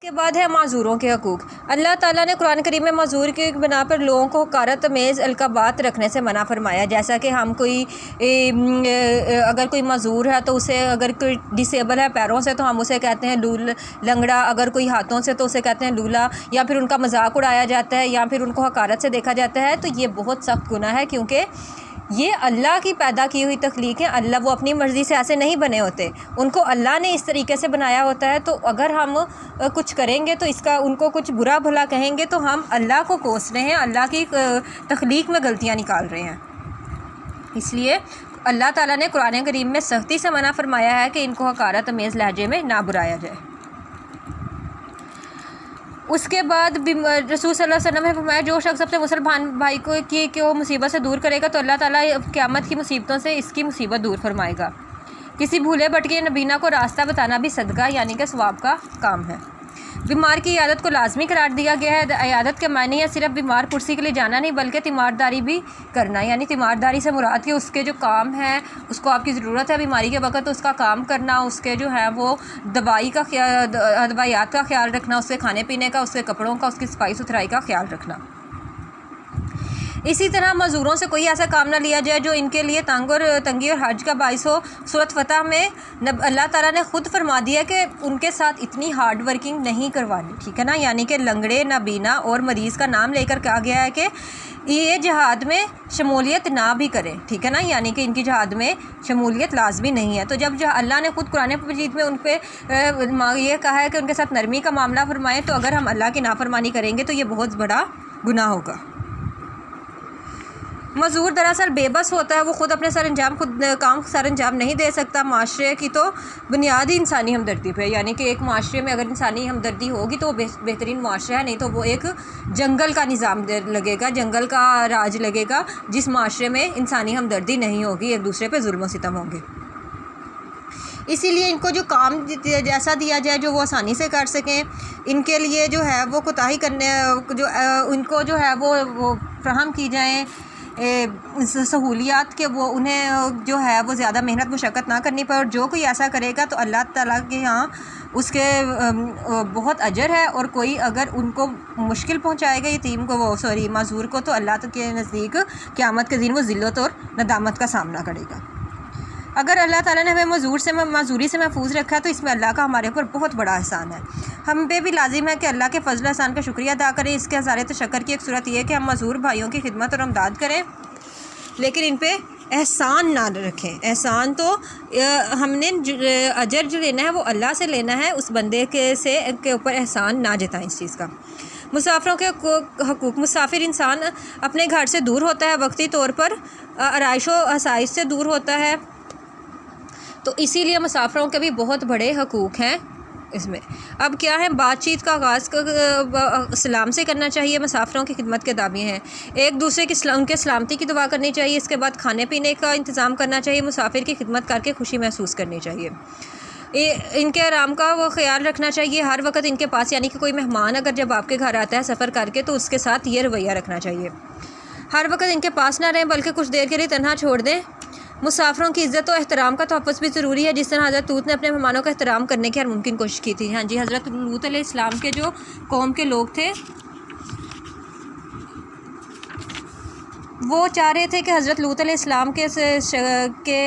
کے بعد ہے معذوروں کے حقوق۔ اللہ تعالیٰ نے قرآن کریم میں معذور کی بنا پر لوگوں کو حقارت آمیز القابات رکھنے سے منع فرمایا، جیسا کہ ہم اگر کوئی معذور ہے تو اسے، اگر کوئی ڈسیبل ہے پیروں سے تو ہم اسے کہتے ہیں لنگڑا، اگر کوئی ہاتھوں سے تو اسے کہتے ہیں لولا، یا پھر ان کا مذاق اڑایا جاتا ہے یا پھر ان کو حقارت سے دیکھا جاتا ہے، تو یہ بہت سخت گناہ ہے، کیونکہ یہ اللہ کی پیدا کی ہوئی تخلیق ہے۔ اللہ وہ اپنی مرضی سے ایسے نہیں بنے ہوتے، ان کو اللہ نے اس طریقے سے بنایا ہوتا ہے۔ تو اگر ہم کچھ کریں گے تو ان کو کچھ برا بھلا کہیں گے تو ہم اللہ کو کوس رہے ہیں، اللہ کی تخلیق میں غلطیاں نکال رہے ہیں۔ اس لیے اللہ تعالیٰ نے قرآن کریم میں سختی سے منع فرمایا ہے کہ ان کو حقارت آمیز لہجے میں نہ برایا جائے۔ اس کے بعد رسول صلی اللہ علیہ وسلم نے فرمایا، جو شخص اپنے مسلمان بھائی کو مصیبت سے دور کرے گا تو اللہ تعالیٰ قیامت کی مصیبتوں سے اس کی مصیبت دور فرمائے گا۔ کسی بھولے بھٹکے نبینا کو راستہ بتانا بھی صدقہ یعنی کہ ثواب کا کام ہے۔ بیمار کی عیادت کو لازمی قرار دیا گیا ہے۔ عیادت کے معنی ہے صرف بیمار کرسی کے لیے جانا نہیں، بلکہ تیمارداری بھی کرنا، یعنی تیمارداری سے مراد کہ اس کے جو کام ہے، اس کو آپ کی ضرورت ہے بیماری کے وقت، تو اس کا کام کرنا، اس کے جو ہے وہ دوائیات کا خیال رکھنا، اس کے کھانے پینے کا، اس کے کپڑوں کا، اس کی صفائی ستھرائی کا خیال رکھنا۔ اسی طرح معذوروں سے کوئی ایسا کام نہ لیا جائے جو ان کے لیے تنگی اور حرج کا باعث ہو۔ سورۃ فتح میں اللہ تعالیٰ نے خود فرما دیا کہ ان کے ساتھ اتنی ہارڈ ورکنگ نہیں کروانی، ٹھیک ہے نا، یعنی کہ لنگڑے، نابینا اور مریض کا نام لے کر کہا گیا ہے کہ یہ جہاد میں شمولیت نہ بھی کریں، ٹھیک ہے نا، یعنی کہ ان کی جہاد میں شمولیت لازمی نہیں ہے۔ تو جب اللہ نے خود قرآن مجید میں ان پہ یہ کہا ہے کہ ان کے ساتھ نرمی کا معاملہ فرمائیں، تو اگر ہم اللہ کی نافرمانی کریں گے تو یہ بہت بڑا گناہ ہوگا۔ معذور دراصل بے بس ہوتا ہے، وہ خود اپنے کام سر انجام نہیں دے سکتا۔ معاشرے کی تو بنیاد ہی انسانی ہمدردی پہ، یعنی کہ ایک معاشرے میں اگر انسانی ہمدردی ہوگی تو وہ بہترین معاشرہ ہے، نہیں تو وہ ایک جنگل کا نظام لگے گا، جنگل کا راج لگے گا، جس معاشرے میں انسانی ہمدردی نہیں ہوگی، ایک دوسرے پہ ظلم و ستم ہوں گے۔ اسی لیے ان کو جو کام جیسا دیا جائے جو وہ آسانی سے کر سکیں، ان کے لیے جو ہے وہ کوتاہی کرنے، ان کو جو ہے وہ فراہم کی جائیں سہولیات، کہ وہ انہیں جو ہے وہ زیادہ محنت مشقت نہ کرنی پڑے، اور جو کوئی ایسا کرے گا تو اللہ تعالیٰ کے ہاں اس کے بہت اجر ہے، اور کوئی اگر ان کو مشکل پہنچائے گا یتیم کو معذور کو، تو اللہ کے نزدیک قیامت کے دن وہ ذلت اور ندامت کا سامنا کرے گا۔ اگر اللہ تعالیٰ نے ہمیں معذوری سے محفوظ رکھا ہے تو اس میں اللہ کا ہمارے اوپر بہت بڑا احسان ہے۔ ہم پہ بھی لازم ہے کہ اللہ کے فضل احسان کا شکریہ ادا کریں۔ اس کے اظہار تشکر کی ایک صورت یہ ہے کہ ہم معذور بھائیوں کی خدمت اور امداد کریں، لیکن ان پہ احسان نہ رکھیں۔ احسان تو ہم نے اجر جو لینا ہے وہ اللہ سے لینا ہے، اس بندے کے اوپر احسان نہ جتائیں اس چیز کا۔ مسافروں کے حقوق۔ مسافر انسان اپنے گھر سے دور ہوتا ہے، وقتی طور پر آرائش و آسائش سے دور ہوتا ہے، تو اسی لیے مسافروں کے بھی بہت بڑے حقوق ہیں اس میں۔ اب کیا ہے، بات چیت کا آغاز سلام سے کرنا چاہیے۔ مسافروں کی خدمت کے دعوے ہیں، ایک دوسرے کی ان کے سلامتی کی دعا کرنی چاہیے، اس کے بعد کھانے پینے کا انتظام کرنا چاہیے، مسافر کی خدمت کر کے خوشی محسوس کرنی چاہیے، ان کے آرام کا وہ خیال رکھنا چاہیے ہر وقت ان کے پاس، یعنی کہ کوئی مہمان اگر جب آپ کے گھر آتا ہے سفر کر کے تو اس کے ساتھ یہ رویہ رکھنا چاہیے، ہر وقت ان کے پاس نہ رہیں بلکہ کچھ دیر کے لیے تنہا چھوڑ دیں۔ مسافروں کی عزت و احترام کا تحفظ بھی ضروری ہے، جس طرح حضرت لوط نے اپنے مہمانوں کا احترام کرنے کی ہر ممکن کوشش کی تھی۔ ہاں جی، حضرت لوط علیہ السلام کے جو قوم کے لوگ تھے وہ چاہ رہے تھے کہ حضرت لوط علیہ السلام کے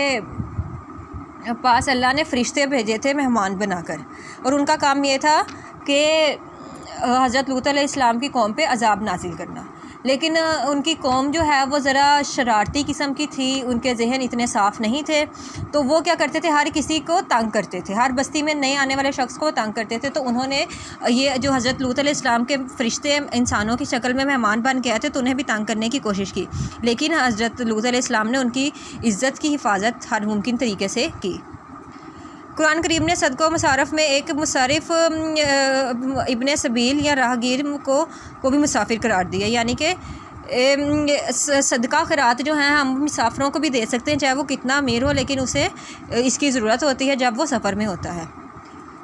پاس اللہ نے فرشتے بھیجے تھے مہمان بنا کر، اور ان کا کام یہ تھا کہ حضرت لوط علیہ السلام کی قوم پہ عذاب نازل کرنا، لیکن ان کی قوم جو ہے وہ ذرا شرارتی قسم کی تھی، ان کے ذہن اتنے صاف نہیں تھے، تو وہ کیا کرتے تھے، ہر کسی کو تنگ کرتے تھے، ہر بستی میں نئے آنے والے شخص کو تنگ کرتے تھے۔ تو انہوں نے یہ جو حضرت لوط علیہ السلام کے فرشتے انسانوں کی شکل میں مہمان بن کے آئے تھے تو انہیں بھی تنگ کرنے کی کوشش کی، لیکن حضرت لوط علیہ السلام نے ان کی عزت کی حفاظت ہر ممکن طریقے سے کی۔ قرآن کریم نے صدقہ و مصارف میں ایک مصارف ابن سبیل یا راہگیر کو بھی مسافر قرار دیا، یعنی کہ صدقہ خیرات جو ہیں ہم مسافروں کو بھی دے سکتے ہیں، چاہے وہ کتنا امیر ہو، لیکن اسے اس کی ضرورت ہوتی ہے جب وہ سفر میں ہوتا ہے۔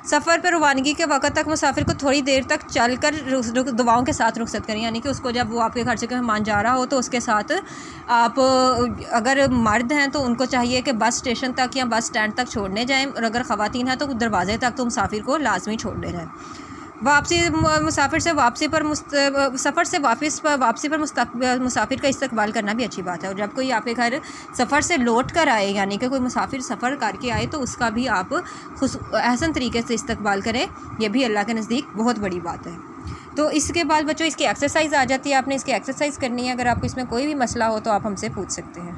سفر پر روانگی کے وقت تک مسافر کو تھوڑی دیر تک چل کر دعاؤں کے ساتھ رخصت کریں، یعنی کہ اس کو جب وہ آپ کے گھر سے کوئی مہمان جا رہا ہو تو اس کے ساتھ آپ اگر مرد ہیں تو ان کو چاہیے کہ بس اسٹیشن تک یا بس اسٹینڈ تک چھوڑنے جائیں، اور اگر خواتین ہیں تو دروازے تک تو مسافر کو لازمی چھوڑنے جائیں۔ واپسی مسافر سے واپسی پر سفر سے واپسی پر مسافر کا استقبال کرنا بھی اچھی بات ہے. اور جب کوئی آپ کے گھر سفر سے لوٹ کر آئے یعنی کہ کوئی مسافر سفر کر کے آئے تو اس کا بھی آپ احسن طریقے سے استقبال کریں. یہ بھی اللہ کے نزدیک بہت بڑی بات ہے. تو اس کے بعد بچوں اس کی ایکسرسائز آ جاتی ہے. آپ نے اس کی ایکسرسائز کرنی ہے. اگر آپ کو اس میں کوئی بھی مسئلہ ہو تو آپ ہم سے پوچھ سکتے ہیں.